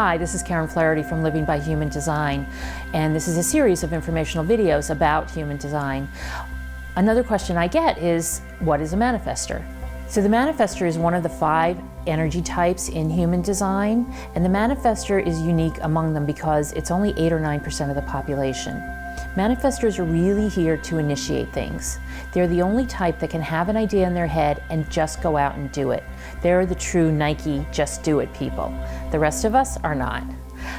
Hi, this is Karen Flaherty from Living by Human Design, and this is a series of informational videos about human design. Another question I get is, what is a manifestor? So the manifestor is one of the 5 energy types in human design, and the manifestor is unique among them because it's only 8 or 9% of the population. Manifestors are really here to initiate things. They're the only type that can have an idea in their head and just go out and do it. They're the true Nike, just do it people. The rest of us are not.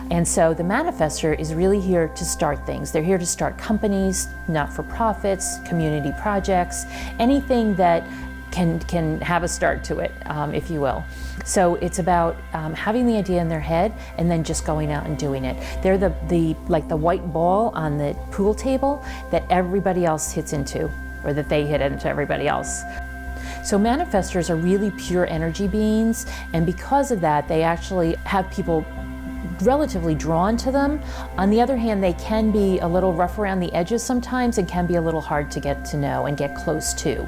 And so the manifestor is really here to start things. They're here to start companies, not-for-profits, community projects, anything that can have a start to it, if you will. So it's about having the idea in their head and then just going out and doing it. They're like the white ball on the pool table that everybody else hits into, or that they hit into everybody else. So manifestors are really pure energy beings, and because of that, they actually have people relatively drawn to them. On the other hand, they can be a little rough around the edges sometimes and can be a little hard to get to know and get close to.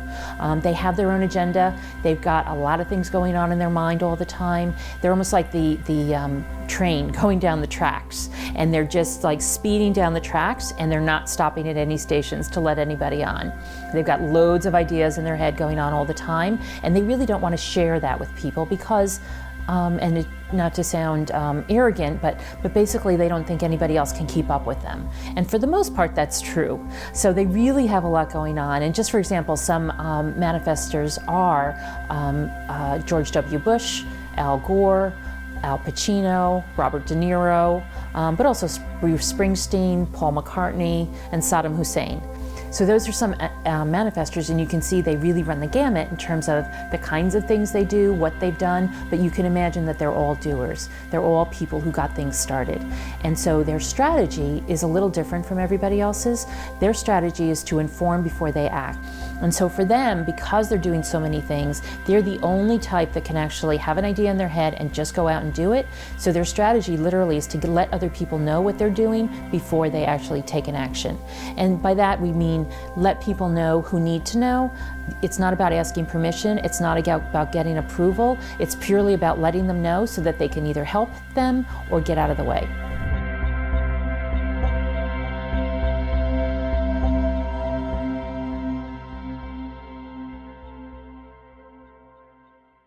They have their own agenda. They've got a lot of things going on in their mind all the time. They're almost like the train going down the tracks, and they're just like speeding down the tracks, and they're not stopping at any stations to let anybody on. They've got loads of ideas in their head going on all the time, and they really don't want to share that with people because not to sound arrogant, but basically they don't think anybody else can keep up with them. And for the most part, that's true. So they really have a lot going on. And just for example, some manifestors are George W. Bush, Al Gore, Al Pacino, Robert De Niro, but also Bruce Springsteen, Paul McCartney, and Saddam Hussein. So those are some manifestors, and you can see they really run the gamut in terms of the kinds of things they do, what they've done, but you can imagine that they're all doers. They're all people who got things started. And so their strategy is a little different from everybody else's. Their strategy is to inform before they act. And so for them, because they're doing so many things, they're the only type that can actually have an idea in their head and just go out and do it. So their strategy literally is to let other people know what they're doing before they actually take an action. And by that we mean let people know who need to know. It's not about asking permission. It's not about getting approval. It's purely about letting them know so that they can either help them or get out of the way.